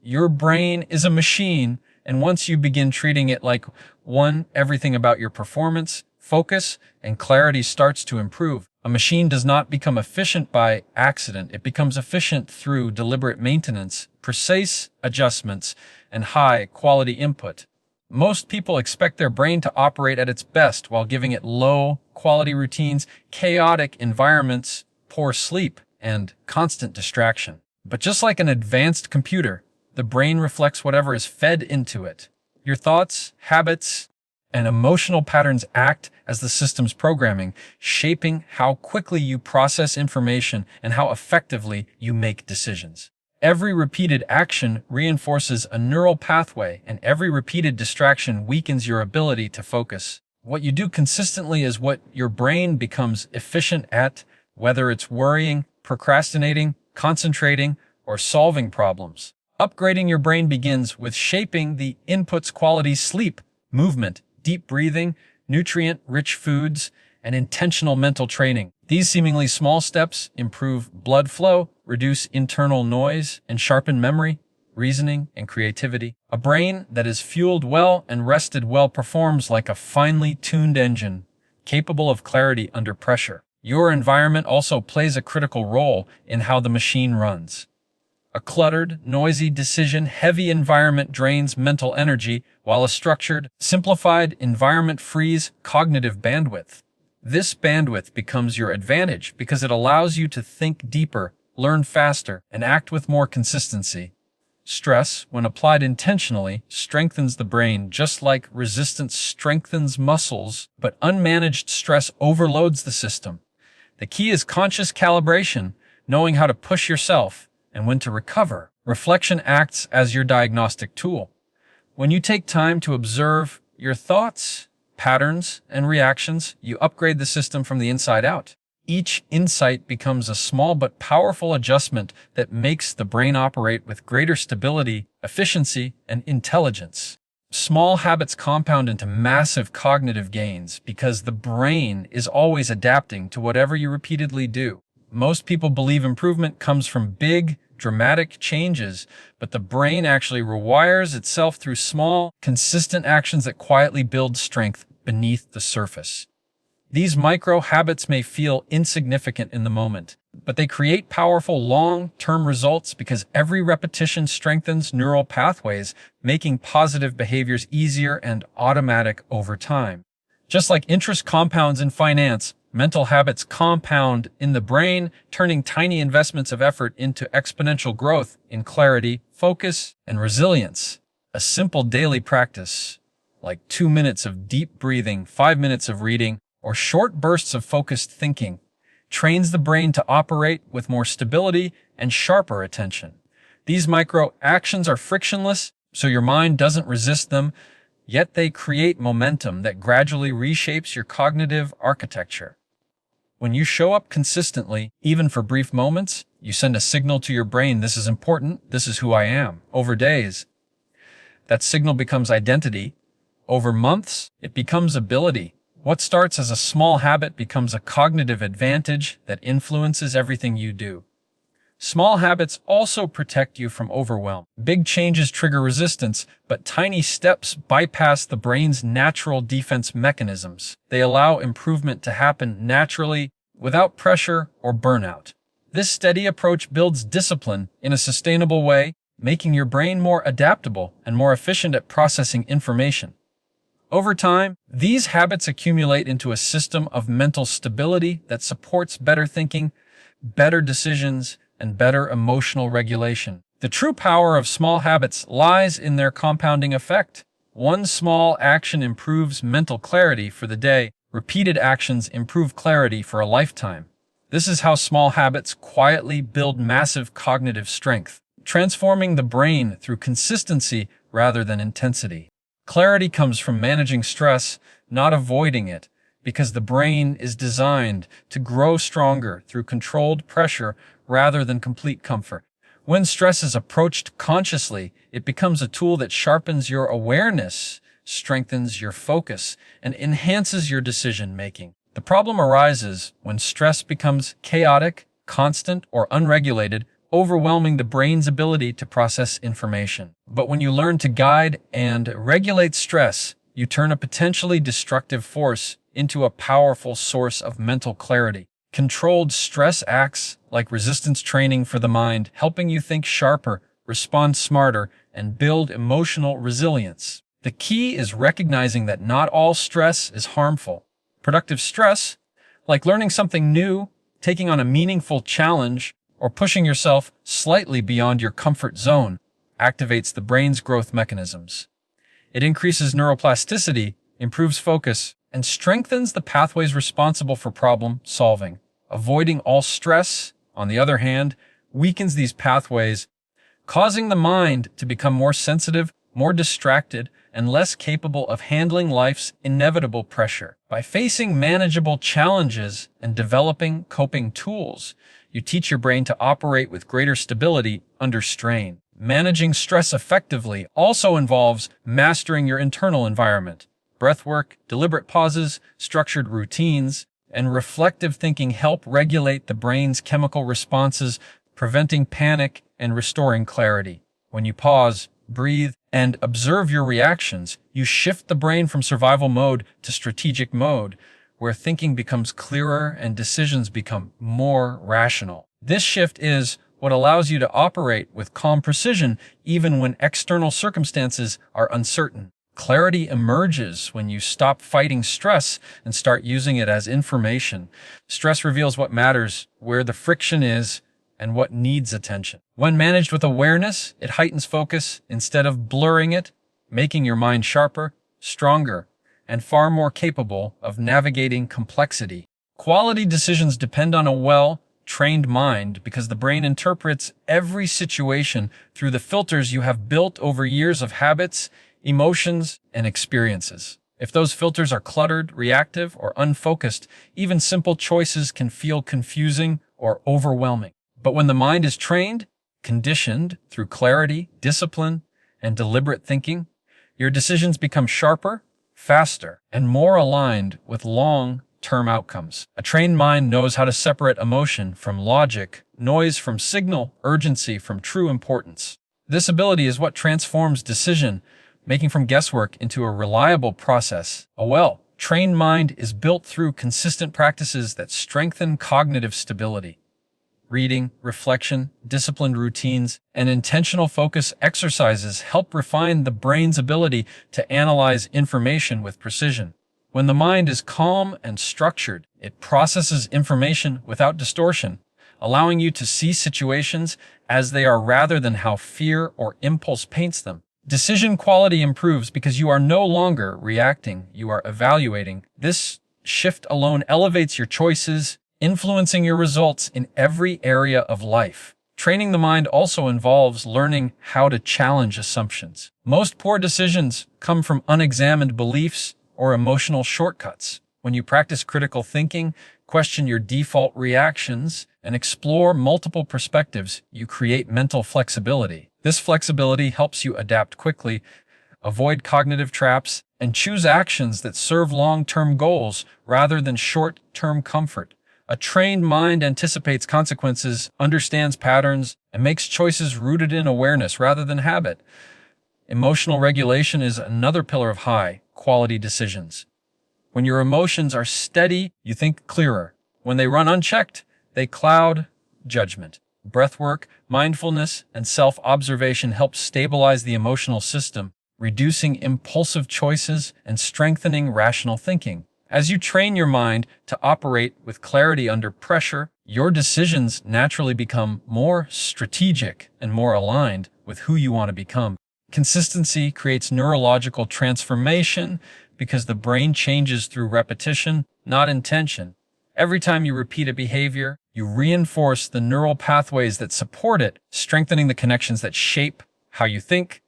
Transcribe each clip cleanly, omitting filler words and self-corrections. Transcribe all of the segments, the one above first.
Your brain is a machine, and once you begin treating it like one, everything about your performance, focus, and clarity starts to improve. A machine does not become efficient by accident. It becomes efficient through deliberate maintenance, precise adjustments, and high-quality input. Most people expect their brain to operate at its best while giving it low-quality routines, chaotic environments, poor sleep, and constant distraction. But just like an advanced computer, the brain reflects whatever is fed into it. Your thoughts, habits, and emotional patterns act as the system's programming, shaping how quickly you process information and how effectively you make decisions. Every repeated action reinforces a neural pathway, and every repeated distraction weakens your ability to focus. What you do consistently is what your brain becomes efficient at, whether it's worrying, procrastinating, concentrating, or solving problems. Upgrading your brain begins with shaping the input's quality: sleep, movement, deep breathing, nutrient-rich foods, and intentional mental training. These seemingly small steps improve blood flow, reduce internal noise, and sharpen memory, reasoning, and creativity. A brain that is fueled well and rested well performs like a finely tuned engine, capable of clarity under pressure. Your environment also plays a critical role in how the machine runs. A cluttered, noisy, decision-heavy environment drains mental energy, while a structured, simplified environment frees cognitive bandwidth. This bandwidth becomes your advantage because it allows you to think deeper, learn faster, and act with more consistency. Stress, when applied intentionally, strengthens the brain just like resistance strengthens muscles, but unmanaged stress overloads the system. The key is conscious calibration, knowing how to push yourself and when to recover. Reflection acts as your diagnostic tool. When you take time to observe your thoughts, patterns, and reactions, you upgrade the system from the inside out. Each insight becomes a small but powerful adjustment that makes the brain operate with greater stability, efficiency, and intelligence. Small habits compound into massive cognitive gains because the brain is always adapting to whatever you repeatedly do. Most people believe improvement comes from big, dramatic changes, but the brain actually rewires itself through small, consistent actions that quietly build strength beneath the surface. These micro habits may feel insignificant in the moment, but they create powerful long-term results because every repetition strengthens neural pathways, making positive behaviors easier and automatic over time. Just like interest compounds in finance, mental habits compound in the brain, turning tiny investments of effort into exponential growth in clarity, focus, and resilience. A simple daily practice, like 2 minutes of deep breathing, 5 minutes of reading, or short bursts of focused thinking, trains the brain to operate with more stability and sharper attention. These micro actions are frictionless, so your mind doesn't resist them, yet they create momentum that gradually reshapes your cognitive architecture. When you show up consistently, even for brief moments, you send a signal to your brain: this is important, this is who I am. Over days, that signal becomes identity. Over months, it becomes ability. What starts as a small habit becomes a cognitive advantage that influences everything you do. Small habits also protect you from overwhelm. Big changes trigger resistance, but tiny steps bypass the brain's natural defense mechanisms. They allow improvement to happen naturally, without pressure or burnout. This steady approach builds discipline in a sustainable way, making your brain more adaptable and more efficient at processing information. Over time, these habits accumulate into a system of mental stability that supports better thinking, better decisions, and better emotional regulation. The true power of small habits lies in their compounding effect. One small action improves mental clarity for the day. Repeated actions improve clarity for a lifetime. This is how small habits quietly build massive cognitive strength, transforming the brain through consistency rather than intensity. Clarity comes from managing stress, not avoiding it, because the brain is designed to grow stronger through controlled pressure rather than complete comfort. When stress is approached consciously, it becomes a tool that sharpens your awareness, strengthens your focus, and enhances your decision-making. The problem arises when stress becomes chaotic, constant, or unregulated, overwhelming the brain's ability to process information. But when you learn to guide and regulate stress, you turn a potentially destructive force into a powerful source of mental clarity. Controlled stress acts like resistance training for the mind, helping you think sharper, respond smarter, and build emotional resilience. The key is recognizing that not all stress is harmful. Productive stress, like learning something new, taking on a meaningful challenge, or pushing yourself slightly beyond your comfort zone, activates the brain's growth mechanisms. It increases neuroplasticity, improves focus, and strengthens the pathways responsible for problem solving. Avoiding all stress, on the other hand, weakens these pathways, causing the mind to become more sensitive, more distracted, and less capable of handling life's inevitable pressure. By facing manageable challenges and developing coping tools, you teach your brain to operate with greater stability under strain. Managing stress effectively also involves mastering your internal environment. Breathwork, deliberate pauses, structured routines, and reflective thinking help regulate the brain's chemical responses, preventing panic and restoring clarity. When you pause, breathe, and observe your reactions, you shift the brain from survival mode to strategic mode, where thinking becomes clearer and decisions become more rational. This shift is what allows you to operate with calm precision even when external circumstances are uncertain. Clarity emerges when you stop fighting stress and start using it as information. Stress reveals what matters, where the friction is, and what needs attention. When managed with awareness, it heightens focus instead of blurring it, making your mind sharper, stronger, and far more capable of navigating complexity. Quality decisions depend on a well-trained mind because the brain interprets every situation through the filters you have built over years of habits, emotions, and experiences. If those filters are cluttered, reactive, or unfocused, even simple choices can feel confusing or overwhelming. But when the mind is trained, conditioned through clarity, discipline, and deliberate thinking, your decisions become sharper, faster, and more aligned with long-term outcomes. A trained mind knows how to separate emotion from logic, noise from signal, urgency from true importance. This ability is what transforms decision-making from guesswork into a reliable process. A well-trained mind is built through consistent practices that strengthen cognitive stability. Reading, reflection, disciplined routines, and intentional focus exercises help refine the brain's ability to analyze information with precision. When the mind is calm and structured, it processes information without distortion, allowing you to see situations as they are rather than how fear or impulse paints them. Decision quality improves because you are no longer reacting, you are evaluating. This shift alone elevates your choices, influencing your results in every area of life. Training the mind also involves learning how to challenge assumptions. Most poor decisions come from unexamined beliefs or emotional shortcuts. When you practice critical thinking, question your default reactions, and explore multiple perspectives, you create mental flexibility. This flexibility helps you adapt quickly, avoid cognitive traps, and choose actions that serve long-term goals rather than short-term comfort. A trained mind anticipates consequences, understands patterns, and makes choices rooted in awareness rather than habit. Emotional regulation is another pillar of high-quality decisions. When your emotions are steady, you think clearer. When they run unchecked, they cloud judgment. Breathwork, mindfulness, and self-observation help stabilize the emotional system, reducing impulsive choices and strengthening rational thinking. As you train your mind to operate with clarity under pressure, your decisions naturally become more strategic and more aligned with who you want to become. Consistency creates neurological transformation because the brain changes through repetition, not intention. Every time you repeat a behavior, you reinforce the neural pathways that support it, strengthening the connections that shape how you think,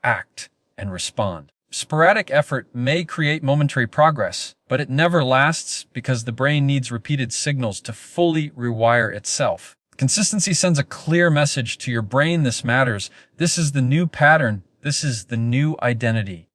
act, and respond. Sporadic effort may create momentary progress, but it never lasts because the brain needs repeated signals to fully rewire itself. Consistency sends a clear message to your brain: this matters, this is the new pattern, this is the new identity.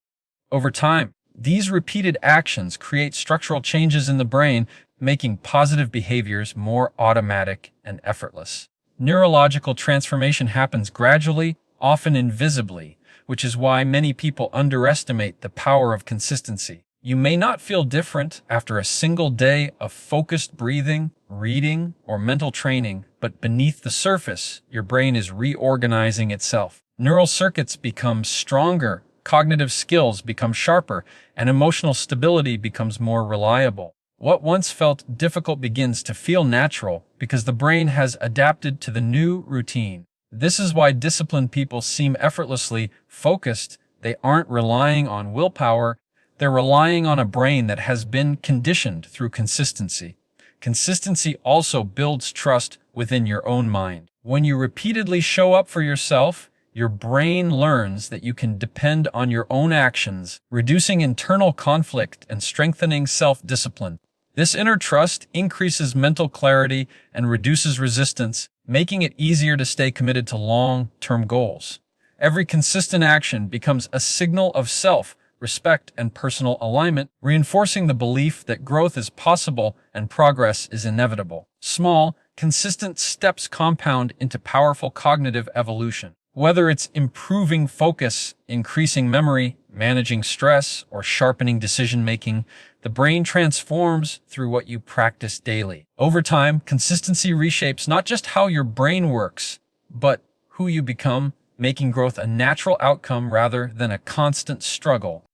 Over time, these repeated actions create structural changes in the brain, making positive behaviors more automatic and effortless. Neurological transformation happens gradually, often invisibly, which is why many people underestimate the power of consistency. You may not feel different after a single day of focused breathing, reading, or mental training, but beneath the surface, your brain is reorganizing itself. Neural circuits become stronger, cognitive skills become sharper, and emotional stability becomes more reliable. What once felt difficult begins to feel natural because the brain has adapted to the new routine. This is why disciplined people seem effortlessly focused. They aren't relying on willpower, they're relying on a brain that has been conditioned through consistency. Consistency also builds trust within your own mind. When you repeatedly show up for yourself, your brain learns that you can depend on your own actions, reducing internal conflict and strengthening self-discipline. This inner trust increases mental clarity and reduces resistance, making it easier to stay committed to long-term goals. Every consistent action becomes a signal of self-respect and personal alignment, reinforcing the belief that growth is possible and progress is inevitable. Small, consistent steps compound into powerful cognitive evolution. Whether it's improving focus, increasing memory, managing stress, or sharpening decision-making, the brain transforms through what you practice daily. Over time, consistency reshapes not just how your brain works, but who you become, making growth a natural outcome rather than a constant struggle.